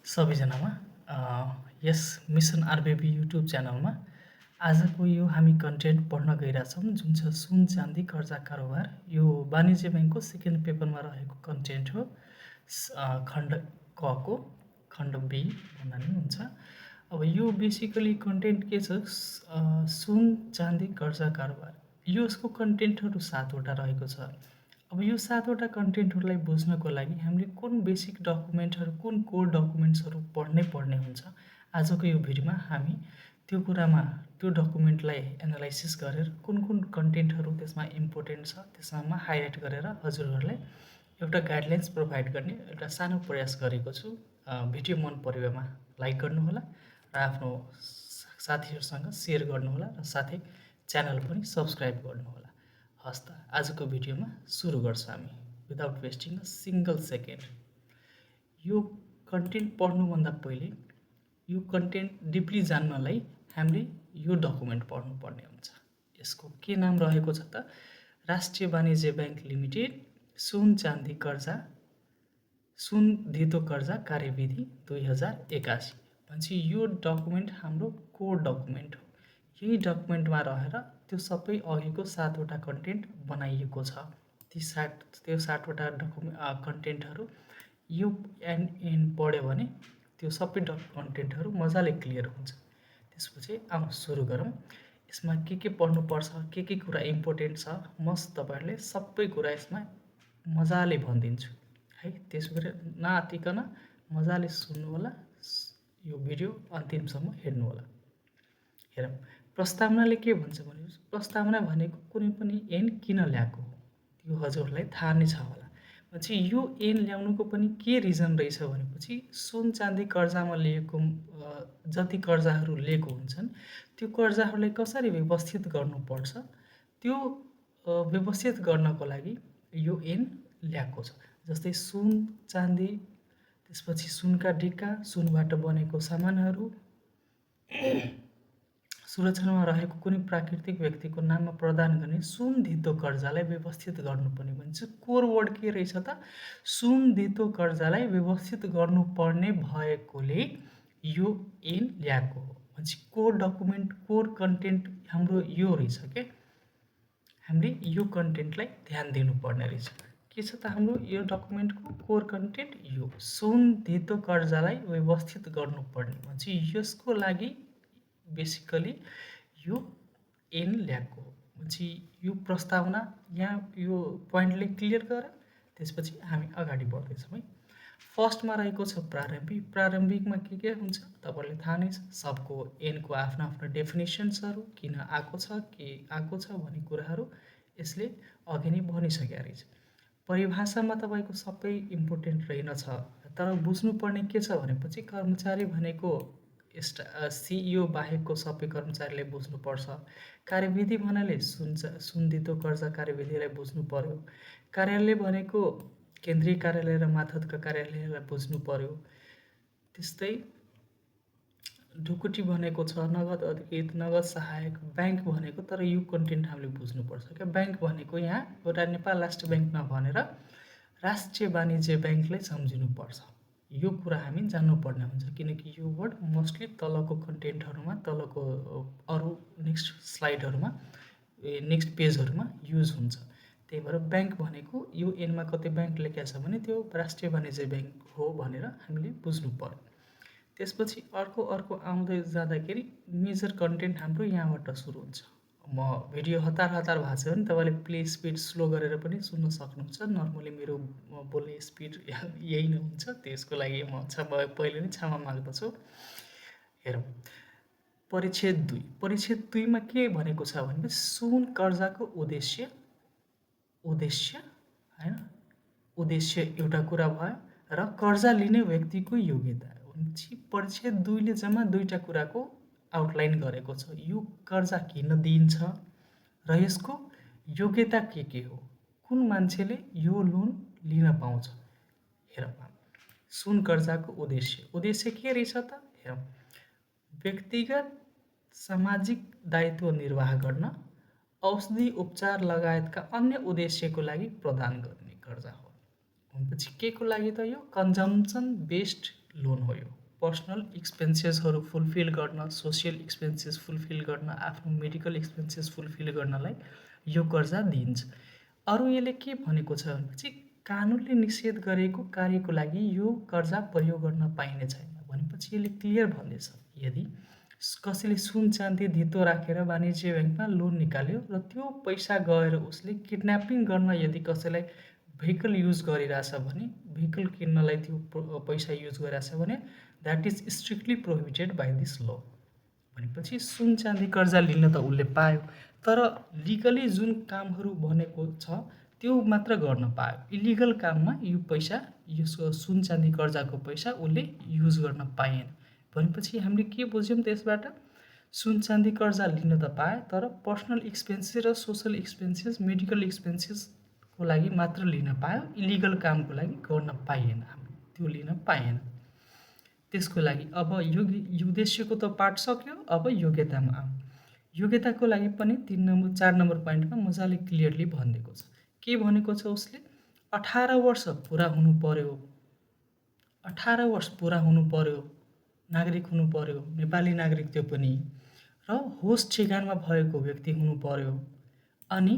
सबैजनामा यस mission आरबिबी YouTube च्यानलमा आजको यो हामी कन्टेन्ट पढ्न गइरहेछौँ जुन छ सुन चाँदी कर्जा कारोबार। यो वाणिज्य ब्याङ्कको सेकेन्ड पेपरमा रहेको कन्टेन्ट हो। खण्ड क को खण्ड बी भन्दा नि हुन्छ। अब यो बेसिकली कन्टेन्ट के छ, सुन चाँदी कर्जा कारोबार। यो यसको कन्टेन्टहरू 7वटा रहेको छ। अब यो 7वटा कन्टेन्टहरूलाई बुझ्नको लागि हामीले कुन बेसिक डकुमेन्टहरू, कुन कोर डकुमेन्ट्सहरू पर्ने हुन्छ। आजको यो भिडियोमा हामी त्यो डकुमेन्टलाई एनालाइसिस गरेर कुन कन्टेन्टहरू त्यसमा इम्पोर्टेन्ट छ त्यसमा हाइलाइट गरेर हजुरहरूलाई एउटा गाइडलाइन्स प्रोभाइड गर्ने एउटा सानो प्रयास गरेको छु। भिडियो मन परेमा लाइक गर्नुहोला र आफ्नो साथीहरूसँग सेयर गर्नुहोला र साथै च्यानल पनि सब्सक्राइब गर्नुहोला। हस् त आजको भिडियोमा सुरु गर्छौँ हामी without wasting a single second. यो कन्टेन्ट पढ्नुभन्दा पहिले यो कन्टेन्ट डिपली जान्नलाई हामीले यो डकुमेन्ट पढ्नुपर्ने हुन्छ। यसको के नाम रहेको छ त, राष्ट्रिय वाणिज्य ब्याङ्क लिमिटेड सुन चाँदी कर्जा सुन धितो कर्जा कार्यविधि 2081 भन्छ। यो डकुमेन्ट हाम्रो कोर डकुमेन्ट हो। यही डकुमेन्टमा रहेर त्यो सबै अघिको 7वटा कन्टेन्ट बनाइएको छ। त्यो 7वटा कन्टेन्टहरू यो एन पढ्यो भने त्यो सबै कन्टेन्टहरू मजाले क्लियर हुन्छ। त्यसपछि सुरु गरौँ। यसमा के पढ्नुपर्छ, के कुरा इम्पोर्टेन्ट छ, म तपाईँहरूले सबै कुरा यसमा मजाले भनिदिन्छु है। त्यसो गरी नआत्तिकन मजाले सुन्नुहोला, यो भिडियो अन्तिमसम्म हेर्नुहोला। हेरौँ, प्रस्तावनाले के भन्छ भने प्रस्तावना भनेको कुनै पनि ऐन किन ल्याएको हो त्यो हजुरहरूलाई थाहा नै छ होला। पछि यो ऐन ल्याउनुको पनि के रिजन रहेछ भनेपछि सुन चाँदी कर्जामा लिएको जति कर्जाहरू लिएको हुन्छन् त्यो कर्जाहरूलाई कसरी व्यवस्थित गर्नुपर्छ, त्यो व्यवस्थित गर्नको लागि यो ऐन ल्याएको छ। जस्तै सुन चाँदी, त्यसपछि सुनका ढिक्का, सुनबाट बनेको सामानहरू, सुरक्षामा रहेको कुनै प्राकृतिक व्यक्तिको नाममा प्रदान गर्ने सुन धितो कर्जालाई व्यवस्थित गर्नुपर्ने भन्छ। कोर वर्ड के रहेछ त, सुन धितो कर्जालाई व्यवस्थित गर्नुपर्ने भएकोले यो ऐन ल्याएको हो भन्छ। कोर डकुमेन्ट, कोर कन्टेन्ट हाम्रो यो रहेछ के, हामीले यो कन्टेन्टलाई ध्यान दिनुपर्ने रहेछ। के छ त हाम्रो यो डकुमेन्टको कोर कन्टेन्ट, यो सुन धितो कर्जालाई व्यवस्थित गर्नुपर्ने भन्छ। यसको लागि बेसिकली यो ऐन ल्याएको हो भन्छ। यो प्रस्तावना यहाँ यो पोइन्टले क्लियर गर, त्यसपछि हामी अगाडि बढ्दैछौँ है। फर्स्टमा रहेको छ प्रारम्भिक। प्रारम्भिकमा के हुन्छ तपाईँहरूले थाहा नै छ, सबको ऐनको आफ्नो आफ्नो डेफिनेसन्सहरू किन आएको छ, के आएको छ भन्ने कुराहरू यसले अघि नै भनिसकेको रहेछ। परिभाषामा तपाईँको सबै इम्पोर्टेन्ट रहेनछ, तर बुझ्नुपर्ने के छ भनेपछि कर्मचारी भनेको सिइओ बाहेकको सबै कर्मचारीले बुझ्नुपर्छ। कार्यविधि भन्नाले सुन धितो कर्जा कार्यविधिलाई बुझ्नु पर्यो। कार्यालय भनेको केन्द्रीय कार्यालय र माथतका कार्यालयलाई बुझ्नु पर्यो। त्यस्तै ढुकुटी भनेको छ नगद अधिकृत, नगद सहायक। ब्याङ्क भनेको, तर यो कन्टेन्ट हामीले बुझ्नुपर्छ क्या, ब्याङ्क भनेको यहाँ एउटा नेपाल राष्ट्र ब्याङ्क नभनेर राष्ट्रिय वाणिज्य ब्याङ्कलाई सम्झिनुपर्छ। यो कुरा हामी जान्नुपर्ने हुन्छ, किनकि यो वर्ड मोस्टली तलको कन्टेन्टहरूमा, तलको अरू नेक्स्ट स्लाइडहरूमा, नेक्स्ट पेजहरूमा युज हुन्छ। त्यही भएर ब्याङ्क भनेको यो ऐनमा कतै ब्याङ्क लेखेको छ भने त्यो राष्ट्रिय वाणिज्य ब्याङ्क हो भनेर हामीले बुझ्नु पर्यो। त्यसपछि अर्को आउँदै जाँदाखेरि मेजर कन्टेन्ट हाम्रो यहाँबाट सुरु हुन्छ। म भिडियो हतार भएको छ भने तपाईँले प्ले स्पिड स्लो गरेर पनि सुन्न सक्नुहुन्छ। नर्मली मेरो बोल्ने स्पिड यही नै हुन्छ, त्यसको लागि म पहिले नै क्षमा माग्दछु। हेरौँ, परिच्छेद 2। परिच्छेद 2मा के भनेको छ भनेपछि सुन कर्जाको उद्देश्य हैन, उद्देश्य एउटा कुरा भयो र कर्जा लिने व्यक्तिको योग्यता। परिच्छेद 2ले जम्मा 2टा कुराको आउटलाइन गरेको छ। यो कर्जा किन दिइन्छ र यसको योग्यता के हो, कुन मान्छेले यो लोन लिन पाउँछ। हेरौँ, सुन कर्जाको उद्देश्य के रहेछ त, हेरौँ, व्यक्तिगत सामाजिक दायित्व निर्वाह गर्न, औषधि उपचार लगायतका अन्य उद्देश्यको लागि प्रदान गर्ने कर्जा हो। भनेपछि के को लागि त, यो कन्जम्पसन बेस्ड लोन हो यो। पर्सनल एक्सपेन्सेसहरू फुलफिल गर्न, सोसियल एक्सपेन्सेस फुलफिल गर्न, आफ्नो मेडिकल एक्सपेन्सेस फुलफिल गर्नलाई यो कर्जा दिइन्छ। अरू यसले के भनेको छ भनेपछि कानुनले निषेध गरेको कार्यको लागि यो कर्जा प्रयोग गर्न पाइने छैन भनेपछि यसले क्लियर भन्दैछ यदि कसैले सुन चाँदी धितो राखेर वाणिज्य ब्याङ्कमा लोन निकाल्यो र त्यो पैसा गएर उसले किडन्यापिङ गर्न यदि कसैलाई भेहिकल युज गरिरहेछ भने, भेहिकल किन्नलाई त्यो पैसा युज गरिरहेछ भने that is strictly prohibited by this ल। भनेपछि सुन चाँदी कर्जा लिन त उसले पायो, तर लिगली जुन कामहरू भनेको छ त्यो मात्र गर्न पायो। इलिगल काममा यो पैसा, यो सुन चाँदी कर्जाको पैसा उसले युज गर्न पाएन। भनेपछि हामीले के बुझ्यौँ त्यसबाट? सुन चाँदी कर्जा लिन त पायो, तर पर्सनल एक्सपेन्सेस र सोसल एक्सपेन्सेस, मेडिकल एक्सपेन्सेसको लागि मात्र लिन पायो, इलिगल कामको लागि गर्न पाइएन, हामीले त्यो लिन पाएन। त्यसको लागि अब उद्देश्यको त पार्ट सक्यो, अब योग्यतामा आउँ। योग्यताको लागि पनि 4 नम्बर पोइन्टमा मजाले क्लियरली भनिदिएको छ। के भनेको छ उसले? 18 वर्ष पुरा हुनु पर्यो, 18 वर्ष पुरा हुनु पर्यो, नागरिक हुनु पर्यो, नेपाली नागरिक त्यो पनि, र होस ठेगानमा भएको व्यक्ति हुनु पर्यो। अनि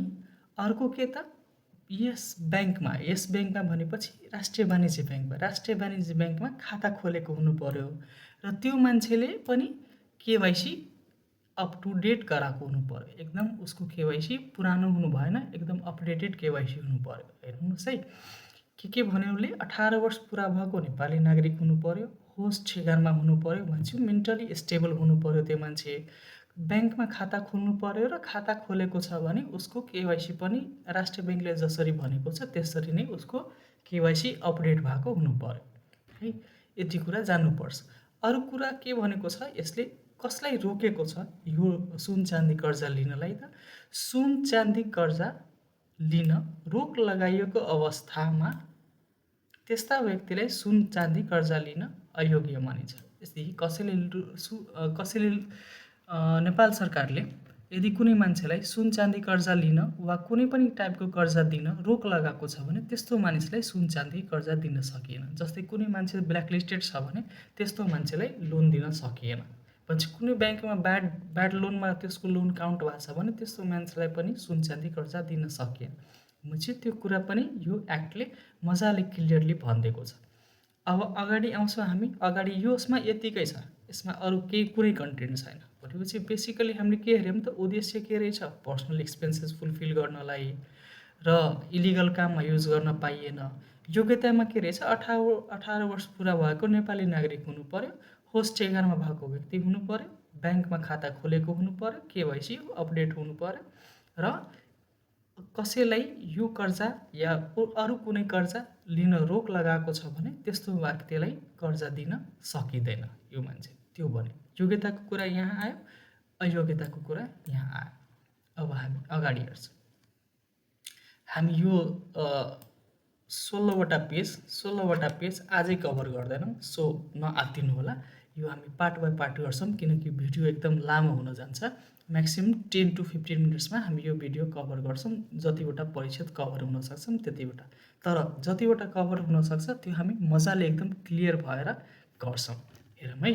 अर्को के त? यस ब्याङ्कमा भनेपछि राष्ट्रिय वाणिज्य ब्याङ्कमा खाता खोलेको हुनु पर्यो र त्यो मान्छेले पनि केवाइसी अप टु डेट गराएको हुनु पर्यो। एकदम उसको केवाइसी पुरानो हुनु भएन, एकदम अपडेटेड केवाइसी हुनु पर्यो। हेर्नुहोस् है, के भन्यो उसले? 18 वर्ष पुरा भएको नेपाली नागरिक हुनु पर्यो, होस ठेगानमा हुनु पर्यो, भन्छु मेन्टली स्टेबल हुनु पर्यो त्यो मान्छे, ब्याङ्कमा खाता खोल्नु पर्यो र खाता खोलेको छ भने उसको केवाइसी पनि राष्ट्रिय ब्याङ्कले जसरी भनेको छ त्यसरी नै उसको केवाइसी अपडेट भएको हुनु पर्यो है। यति कुरा जान्नुपर्छ। अरू कुरा के भनेको छ? यसले कसलाई रोकेको छ यो सुन चाँदी कर्जा लिनलाई त? सुन चाँदी कर्जा लिन रोक लगाइएको अवस्थामा त्यस्ता व्यक्तिलाई सुन चाँदी कर्जा लिन अयोग्य मानिन्छ। यदि कसैले नेपाल सरकारले यदि कुनै मान्छेलाई सुन चाँदी कर्जा लिन वा कुनै पनि टाइपको कर्जा दिन रोक लगाएको छ भने त्यस्तो मानिसलाई सुन चाँदी कर्जा दिन सकिएन। जस्तै कुनै मान्छे ब्ल्याकलिस्टेड छ भने त्यस्तो मान्छेलाई लोन दिन सकिएन। भन्छ कुनै ब्याङ्कमा ब्याड लोनमा त्यसको लोन काउन्ट भएको छ भने त्यस्तो मान्छेलाई पनि सुन चाँदी कर्जा दिन सकिएन। चाहिँ त्यो कुरा पनि यो एक्टले मजाले क्लियरली भनिदिएको छ। अब अगाडि आउँछौँ हामी। अगाडि यसमा यतिकै छ, यसमा अरू केही कुनै कन्टेन्ट छैन। भनेपछि बेसिकली हामीले के हेऱ्यौँ त? उद्देश्य के रहेछ? पर्सनल एक्सपेन्सेस फुलफिल गर्नलाई र इलिगल काममा युज गर्न पाइएन। योग्यतामा के रहेछ? 18 वर्ष पुरा भएको नेपाली नागरिक हुनु पर्यो, होस ठेगानमा भएको व्यक्ति हुनु पर्यो, ब्याङ्कमा खाता खोलेको हुनु पर्यो, केवाइसी अपडेट हुनु पर्यो र कसैलाई यो कर्जा या अरू कुनै कर्जा लिन रोक लगाएको छ भने त्यस्तो व्यक्तिलाई कर्जा दिन सकिँदैन यो मान्छे। त्यो भन्यो। योग्यताको कुरा यहाँ आयो, अयोग्यताको कुरा यहाँ आयो। अब हामी अगाडि हेर्छौँ। हामी यो 16वटा पेज आजै कभर गर्दैनौँ, सो नआत्तिनु होला। यो हामी पार्ट बाई पार्ट गर्छौँ किनकि भिडियो एकदम लामो हुन जान्छ। म्याक्सिमम् 10 to 15 मिनट्समा हामी यो भिडियो कभर गर्छौँ। जतिवटा परिच्छेद कभर हुन सक्छौँ त्यतिवटा, तर जतिवटा कभर हुन सक्छ त्यो हामी मजाले एकदम क्लियर भएर गर्छौँ। हेरौँ है।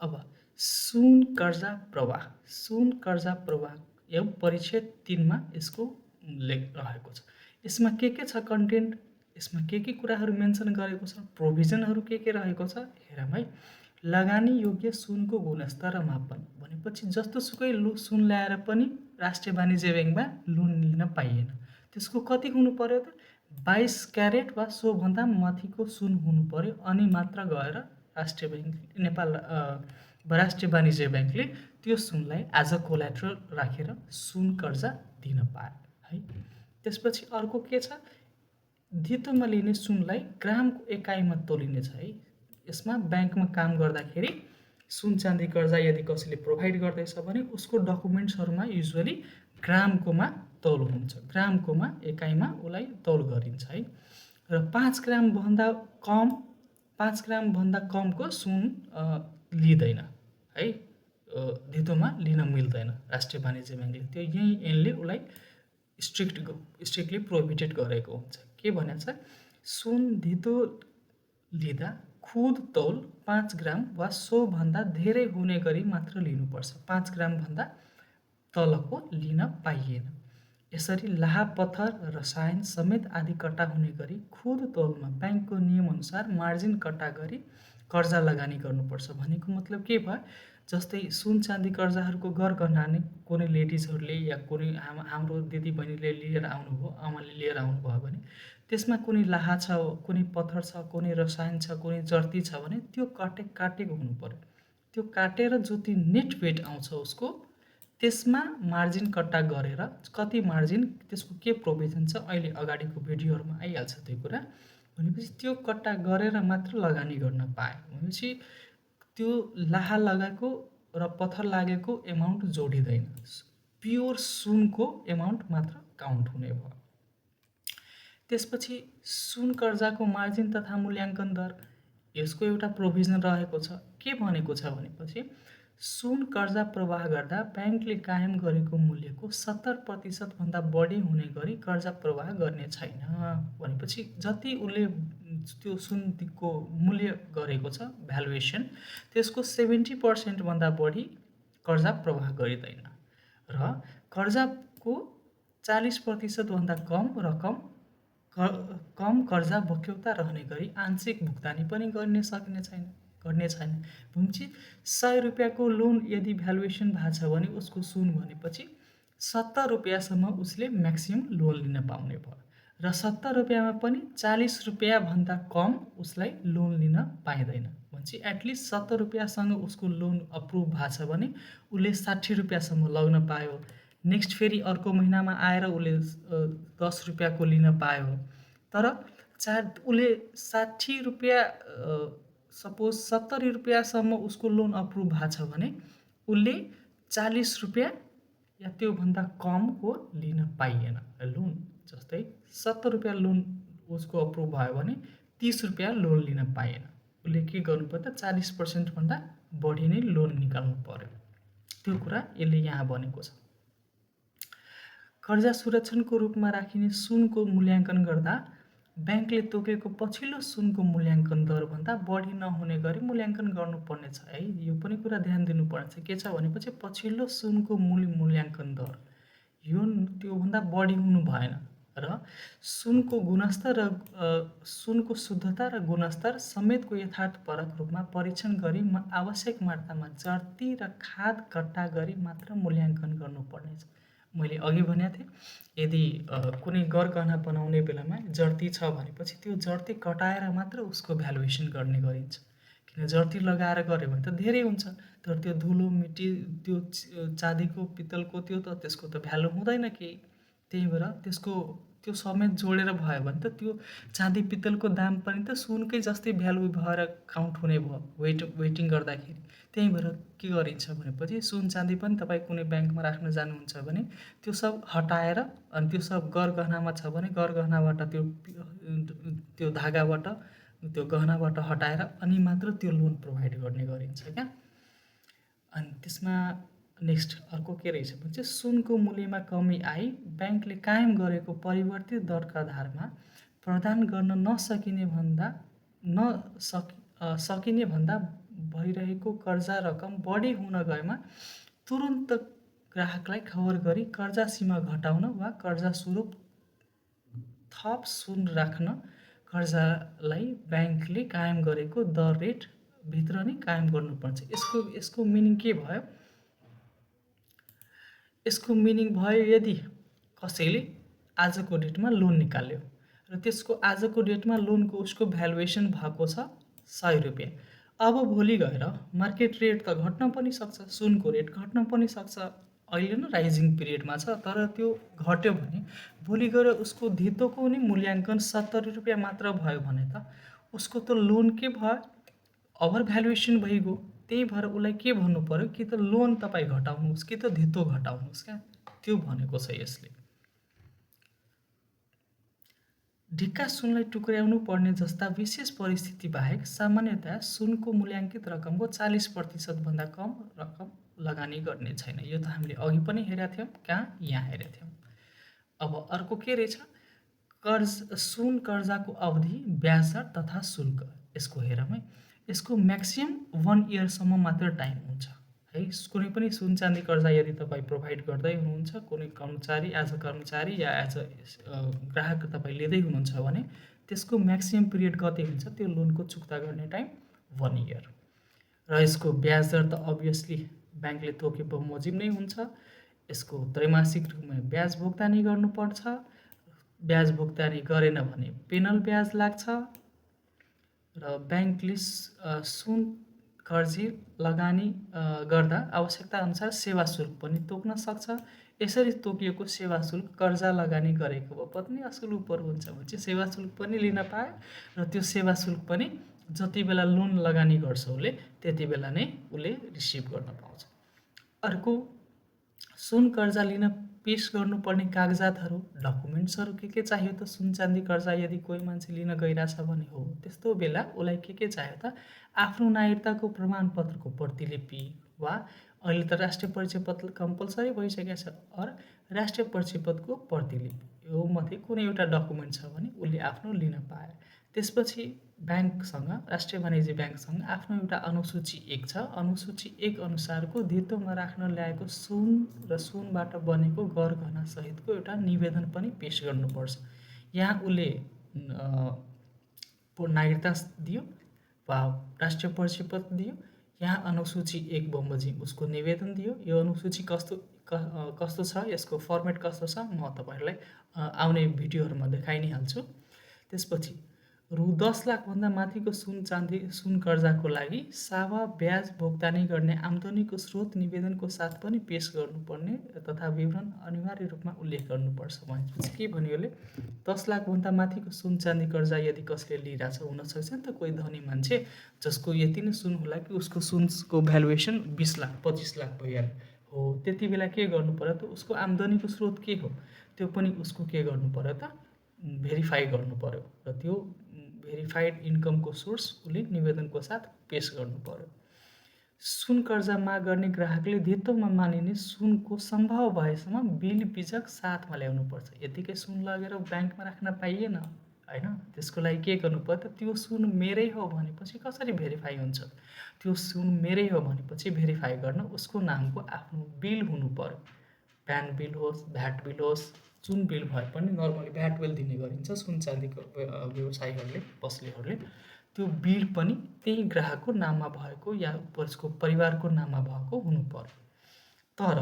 अब सुन कर्जा प्रवाह यो परिच्छेद 3मा यसको उल्लेख रहेको छ। यसमा के छ कन्टेन्ट, यसमा के कुराहरू मेन्सन गरेको छ, प्रोभिजनहरू के रहेको छ हेरौँ है। लगानी योग्य सुनको गुणस्तर र मापन भनेपछि जस्तोसुकै सुन ल्याएर पनि राष्ट्रिय वाणिज्य ब्याङ्कमा लोन लिन पाइएन। त्यसको कति हुनु पर्यो त? 22 क्यारेट वा सोभन्दा माथिको सुन हुनु पर्यो, अनि मात्र गएर राष्ट्रिय वाणिज्य ब्याङ्कले त्यो सुनलाई एज अ कोल्याट्रल राखेर सुन कर्जा दिन पायो है। त्यसपछि अर्को के छ? धितोमा लिने सुनलाई ग्रामको एकाइमा तोलिनेछ है। यसमा ब्याङ्कमा काम गर्दाखेरि सुन चाँदी कर्जा यदि कसैले प्रोभाइड गर्दैछ भने उसको डकुमेन्ट्सहरूमा युजुअली ग्रामकोमा तौल हुन्छ, ग्रामकोमा एकाइमा उसलाई तौल गरिन्छ है। र 5 ग्रामभन्दा कमको सुन लिँदैन है, धितोमा लिन मिल्दैन राष्ट्रिय वाणिज्य ब्याङ्कले। त्यो यही ऐनले उसलाई स्ट्रिक्टली प्रोहिबिटेड गरेको हुन्छ। के भनेको छ? सुन धितो लिँदा खुद तौल 5 ग्राम वा सोभन्दा धेरै हुने गरी मात्र लिनुपर्छ। 5 ग्रामभन्दा तलको लिन पाइएन। यसरी लाहा पत्थर, रसायन समेत आदि कट्टा हुने गरी खुद तौलमा ब्याङ्कको नियमअनुसार मार्जिन कट्टा गरी कर्जा लगानी गर्नुपर्छ। भनेको मतलब के भयो? जस्तै सुन चाँदी कर्जाहरूको गरगहना नै कुनै लेडिजहरूले या कुनै हाम्रो दिदीबहिनीले लिएर आउनुभयो, आमाले लिएर आउनुभयो भने त्यसमा कुनै लाहा छ, कुनै पत्थर छ, कुनै रसायन छ, कुनै जर्ती छ भने त्यो काटेको हुनु पर्यो। त्यो काटेर जति नेट वेट आउँछ उसको, त्यसमा मार्जिन कट्टा गरेर कति मार्जिन, त्यसको के प्रोभिजन छ अहिले अगाडिको भिडियोहरूमा आइहाल्छ त्यो कुरा। भनेपछि त्यो कट्टा गरेर मात्र लगानी गर्न पाए भनेपछि त्यो लाहा लगाएको र पत्थर लागेको एमाउन्ट जोडिँदैन, प्योर सुनको एमाउन्ट मात्र काउन्ट हुने भयो। त्यसपछि सुन कर्जाको मार्जिन तथा मूल्याङ्कन दर, यसको एउटा प्रोभिजन रहेको छ। के भनेको छ भनेपछि सुन कर्जा प्रवाह गर्दा ब्याङ्कले कायम गरेको मूल्यको 70% भन्दा बढी हुने गरी कर्जा प्रवाह गर्ने छैन। भनेपछि जति उसले त्यो सुनको मूल्य गरेको छ भ्यालुएसन, त्यसको 70% भन्दा बढी कर्जा प्रवाह गरिँदैन र कर्जाको 40% भन्दा कम कर्जा बक्यौता रहने गरी आंशिक भुक्तानी पनि गर्ने छैन। भनेपछि 100 रुपियाँको लोन यदि भ्यालुएसन भएको छ भने उसको सुन भनेपछि 70 रुपियाँसम्म उसले म्याक्सिमम लोन लिन पाउने भयो र 70 रुपियाँमा पनि 40 रुपियाँ भन्दा कम उसलाई लोन लिन पाइँदैन। भनेपछि एटलिस्ट 70 रुपियाँसँग उसको लोन अप्रुभ भएको छ भने उसले 60 रुपियाँसम्म लग्न पायो। नेक्स्ट फेरि अर्को महिनामा आएर उसले 10 रुपियाँको लिन पायो। तर उसले 60 रुपियाँ, सपोज 70 रुपियाँसम्म उसको लोन अप्रुभ भएको छ भने उसले 40 रुपियाँ या त्योभन्दा कमको लिन पाइएन लोन। जस्तै 70 रुपियाँ लोन उसको अप्रुभ भयो भने 30 रुपियाँ लोन लिन पाइएन। उसले के गर्नु पर्दा 40% भन्दा बढी नै लोन निकाल्नु पर्यो। त्यो कुरा यसले यहाँ भनेको छ। कर्जा सुरक्षणको रूपमा राखिने सुनको मूल्याङ्कन गर्दा ब्याङ्कले तोकेको पछिल्लो सुनको मूल्याङ्कन दरभन्दा बढी नहुने गरी मूल्याङ्कन गर्नुपर्ने छ है। यो पनि कुरा ध्यान दिनुपर्ने छ। के छ भनेपछि पछिल्लो सुनको मूल्याङ्कन दर यो त्योभन्दा बढी हुनु भएन र सुनको गुणस्तर र सुनको शुद्धता र गुणस्तर समेतको यथार्थपरक रूपमा परीक्षण गरी आवश्यक मात्रामा जर्ती र खाद कट्टा गरी मात्र मूल्याङ्कन गर्नुपर्नेछ। मैले अघि भनेको थिएँ, यदि कुनै गरगहना बनाउने बेलामा जर्ती छ भनेपछि त्यो जर्ती कटाएर मात्र उसको भ्यालुएसन गर्ने गरिन्छ। किन जर्ती लगाएर गऱ्यो भने त धेरै हुन्छ, तर त्यो धुलो मिट्टी त्यो चाँदीको पित्तलको त्यो त त्यसको त भ्यालु हुँदैन केही। त्यही भएर त्यो समेत जोडेर भयो भने त त्यो चाँदी पित्तलको दाम पनि त सुनकै जस्तै भ्यालु भएर काउन्ट हुने भयो वेटिङ गर्दाखेरि। त्यही भएर के गरिन्छ भनेपछि सुन चाँदी पनि तपाईँ कुनै ब्याङ्कमा राख्न जानुहुन्छ भने त्यो सब हटाएर, अनि त्यो सब गरगहनामा छ भने गरगहनाबाट त्यो धागाबाट त्यो गहनाबाट हटाएर अनि मात्र त्यो लोन प्रोभाइड गर्ने गरिन्छ क्या। अनि त्यसमा नेक्स्ट अर्को के रहेछ भने चाहिँ सुनको मूल्यमा कमी आई ब्याङ्कले कायम गरेको परिवर्तित दरका आधारमा प्रदान गर्न सकिने भन्दा भइरहेको कर्जा रकम बढी हुन गएमा तुरुन्त ग्राहकलाई खबर गरी कर्जा सीमा घटाउन वा कर्जा स्वरूप थप सुन राख्न कर्जालाई ब्याङ्कले कायम गरेको दर रेट भित्र नै कायम गर्नुपर्छ। यसको मिनिङ के भयो? यसको मिनिङ भयो यदि कसैले आजको डेटमा लोन निकाल्यो र त्यसको आजको डेटमा लोनको उसको भ्यालुएसन भएको छ 100 रुपियाँ। अब भोलि गएर मार्केट रेट त घट्न पनि सक्छ, सुनको रेट घट्न पनि सक्छ। अहिले न राइजिङ पिरियडमा छ, तर त्यो घट्यो भने भोलि गएर उसको धितोको नै मूल्याङ्कन 70 रुपियाँ मात्र भयो भने त उसको त लोन के भयो? ओभर भ्यालुएसन भइगयो। त्यही भएर उसलाई के भन्नु पर्यो कि त लोन तपाईँ घटाउनुहोस् कि त धितो घटाउनुहोस् क्या, त्यो भनेको छ यसले। ढिक्का सुनलाई टुक्र्याउनु पर्ने जस्ता विशेष परिस्थिति बाहेक सामान्यतया सुनको मूल्याङ्कित रकमको 40% भन्दा कम रकम लगानी गर्ने छैन। यो त हामीले अघि पनि हेरेका थियौँ, कहाँ? यहाँ हेरेका थियौँ। अब अर्को के रहेछ? सुन कर्जाको अवधि, ब्याज दर तथा शुल्क। यसको हेरौँ है। यसको म्याक्सिमम 1 इयरसम्म मात्र टाइम हुन्छ है। कुनै पनि सुन चाँदी कर्जा यदि तपाईँ प्रोभाइड गर्दै हुनुहुन्छ, कुनै कर्मचारी एज अ कर्मचारी या एज अ ग्राहक तपाईँ लिँदै हुनुहुन्छ भने त्यसको म्याक्सिमम पिरियड कति हुन्छ, त्यो लोनको चुक्ता गर्ने टाइम 1 इयर। र यसको ब्याज दर त अभियसली ब्याङ्कले तोके बमोजिम नै हुन्छ। यसको त्रैमासिक रूपमा ब्याज भुक्तानी गर्नुपर्छ। ब्याज भुक्तानी गरेन भने पेनल ब्याज लाग्छ। र ब्याङ्कले सुन कर्जी लगानी गर्दा आवश्यकता अनुसार सेवा शुल्क पनि तोक्न सक्छ। यसरी तोकिएको सेवा शुल्क कर्जा लगानी गरेको बापत नि असुल उपर हुन्छ भने चाहिँ सेवा शुल्क पनि लिन पायो र त्यो सेवा शुल्क पनि जति बेला लोन लगानी गर्छ उसले त्यति बेला नै उसले रिसिभ गर्न पाउँछ। अर्को, सुन कर्जा लिन पेस गर्नुपर्ने कागजातहरू, डकुमेन्ट्सहरू के चाहियो त? सुन चाँदी कर्जा यदि कोही मान्छे लिन गइरहेछ भने हो त्यस्तो बेला उसलाई के चाहियो त? आफ्नो नागरिकताको प्रमाणपत्रको प्रतिलिपि वा अहिले त राष्ट्रिय परिचय पत्र कम्पलसरी भइसकेको छ, राष्ट्रिय परिचय पत्रको प्रतिलिपि यो मध्ये कुनै एउटा डकुमेन्ट छ भने उसले आफ्नो लिन पायो। त्यसपछि ब्याङ्कसँग, राष्ट्रिय वाणिज्य ब्याङ्कसँग आफ्नो एउटा अनुसूची 1 छ। अनुसूची 1 अनुसारको धितोमा राख्न ल्याएको सुन र सुनबाट बनेको गरगहना सहितको एउटा निवेदन पनि पेश गर्नुपर्छ। यहाँ उसले नागरिकता दियो वा राष्ट्रिय परिचय पत्र दियो, यहाँ अनुसूची 1 बमोजिम उसको निवेदन दियो। यो अनुसूची कस्तो छ, यसको फर्मेट कस्तो छ म तपाईँहरूलाई आउने भिडियोहरूमा देखाइ नै हाल्छु। त्यसपछि रु 10 लाखभन्दा माथिको सुन कर्जाको लागि सावा ब्याज भुक्तानी गर्ने आम्दानीको स्रोत निवेदनको साथ पनि पेश गर्नुपर्ने तथा विवरण अनिवार्य रूपमा उल्लेख गर्नुपर्छ। भनेपछि के भन्यो यसले? 10 लाखभन्दा माथिको सुन चाँदी कर्जा यदि कसले लिइरहेछ, हुनसक्छ नि त कोही धनी मान्छे जसको यति नै सुन होला कि उसको सुनको भ्यालुएसन 20 लाख 25 लाख भइहाल्यो हो, त्यति बेला के गर्नु पर्यो त? उसको आम्दानीको स्रोत के हो त्यो पनि उसको के गर्नु पर्यो त? भेरिफाई गर्नु पर्यो र त्यो भेरिफाइड इन्कमको सोर्स उसले निवेदनको साथ पेश गर्नु पर्यो। सुन कर्जा माग गर्ने ग्राहकले धितोमा मानिने सुनको सम्भव भएसम्म बिल बिजक साथमा ल्याउनुपर्छ। यतिकै सुन लगेर ब्याङ्कमा राख्न पाइएन होइन। त्यसको लागि के गर्नु पर्यो त? त्यो सुन मेरै हो भनेपछि कसरी भेरिफाई हुन्छ? त्यो सुन मेरै हो भनेपछि भेरिफाई गर्न उसको नामको आफ्नो बिल हुनु पर्यो। प्यान बिल होस्, भ्याट बिल होस्, जुन बिल भए पनि नर्मली भ्याट बिल दिने गरिन्छ सुन चाँदीको व्यवसायीहरूले, पसलेहरूले। त्यो बिल पनि त्यही ग्राहकको नाममा भएको या उसको परिवारको नाममा भएको हुनु पर्यो। तर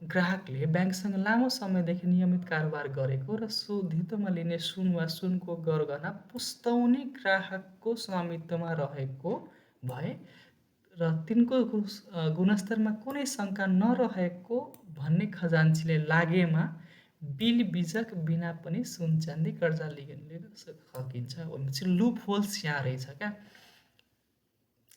ग्राहकले ब्याङ्कसँग लामो समयदेखि नियमित कारोबार गरेको र धितोमा लिने सुन वा सुनको गरगहना पुस्ताउने ग्राहकको स्वामित्वमा रहेको भए र तिनको गुणस्तरमा कुनै शङ्का नरहेको भन्ने खजान्चीले लागेमा बिल बिजक बिना पनि सुन चाँदी कर्जा लिन सकिन्छ। भनेपछि लुप होल्स यहाँ रहेछ क्या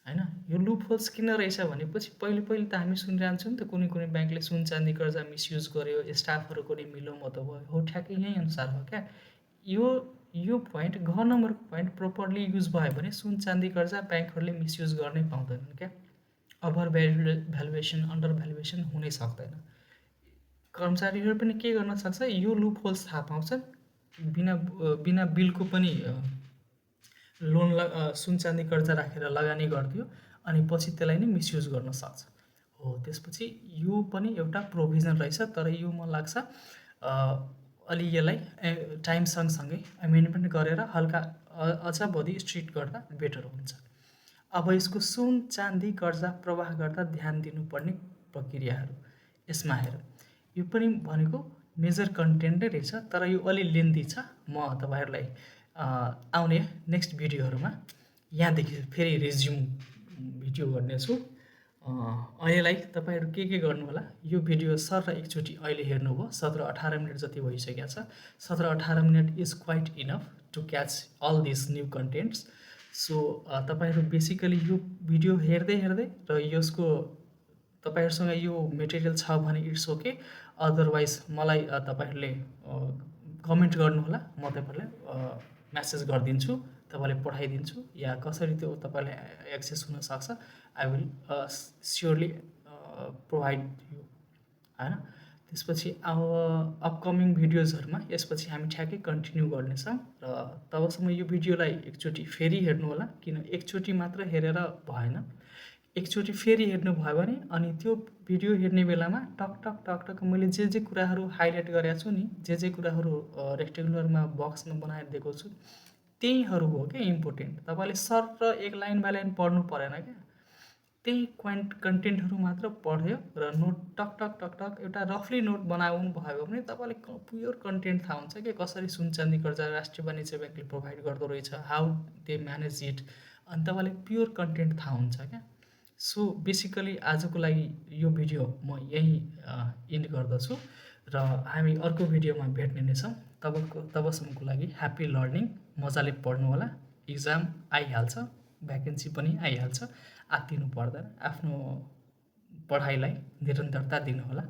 होइन। यो लुप होल्स किन रहेछ भनेपछि पहिले त हामी सुनिरहन्छौँ नि त कुनै ब्याङ्कले सुन चाँदी कर्जा मिसयुज गर्यो, स्टाफहरूको नि मिलोमतो भयो हो, ठ्याक्कै यही अनुसार हो क्या। यो पोइन्ट घ नम्बरको पोइन्ट प्रोपरली युज भयो भने सुन चाँदी कर्जा ब्याङ्कहरूले मिसयुज गर्नै पाउँदैनन् क्या। ओभर भ्यालुएसन, अन्डर भ्यालुएसन हुनै सक्दैन। कर्मचारीहरू पनि के गर्न सक्छ, यो लुप होल्स थाहा पाउँछन्, बिना बिलको पनि लोन सुन चाँदी कर्जा राखेर लगानी गरिदियो अनि पछि त्यसलाई नै मिसयुज गर्न सक्छ हो। त्यसपछि यो पनि एउटा प्रोभिजन रहेछ, तर यो मलाई लाग्छ अलि यसलाई टाइम सँगसँगै एमेन्डमेन्ट गरेर हल्का अझ बढी स्ट्रिक्ट गर्दा बेटर हुन्छ। अब यसको सुन चाँदी कर्जा प्रवाह गर्दा ध्यान दिनुपर्ने प्रक्रियाहरू यसमा हेर। यो पनि भनेको मेजर कन्टेन्टै रहेछ, तर यो अलि लेन्दी छ। म तपाईँहरूलाई आउने नेक्स्ट भिडियोहरूमा यहाँदेखि फेरि रिज्युम भिडियो गर्नेछु। अहिलेलाई तपाईँहरू के गर्नु होला, यो भिडियो सर एकचोटि अहिले हेर्नुभयो, 17-18 मिनट जति भइसकेको छ। 17-18 minute is quite enough to catch all this new contents. So तपाईँहरू बेसिकली यो भिडियो हेर्दै र यसको तपाईँहरूसँग यो मेटेरियल छ भने इट्स ओके, अदरवाइज मलाई तपाईँहरूले कमेन्ट गर्नुहोला, म तपाईँहरूलाई म्यासेज गरिदिन्छु, तपाईँलाई पठाइदिन्छु या कसरी त्यो तपाईँलाई एक्सेस हुनसक्छ। I will surely provide you होइन। त्यसपछि अपकमिङ भिडियोजहरूमा यसपछि हामी ठ्याक्कै कन्टिन्यू गर्नेछौँ र तबसम्म यो भिडियोलाई एकचोटि फेरि हेर्नुहोला, किन एकचोटि मात्र हेरेर भएन। एकचोटि फेरि हेर्नुभयो भने अनि त्यो भिडियो हेर्ने बेलामा टक टक टक टक मैले जे कुराहरू हाइलाइट गरेको छु नि, जे कुराहरू रेक्टेङ्गुलरमा बक्समा बनाएर दिएको छु, त्यहीहरू हो क्या इम्पोर्टेन्ट। तपाईँले सर एक लाइन बाई लाइन पढ्नु परेन क्या, त्यही कन्टेन्टहरू मात्र पढ्यो र नोट टक टक टक टक एउटा रफली नोट बनाउनु भयो भने तपाईँले प्योर कन्टेन्ट थाहा हुन्छ कि कसरी सुन चाँदी कर्जा राष्ट्रिय वाणिज्य ब्याङ्कले प्रोभाइड गर्दो रहेछ, हाउ दे म्यानेज इट, अनि तपाईँलाई प्योर कन्टेन्ट थाहा हुन्छ क्या। सो बेसिकली आजको लागि यो भिडियो म यहीँ इन्ड गर्दछु र हामी अर्को भिडियोमा भेट्ने नै छौँ। तबसम्मको लागि ह्याप्पी लर्निङ, मजाले पढ्नु होला, इक्जाम आइहाल्छ, भ्याकेन्सी पनि आइहाल्छ, आत्तिनु पर्दैन, आफ्नो पढाइलाई निरन्तरता दिनुहोला।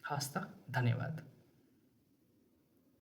हस् त, धन्यवाद।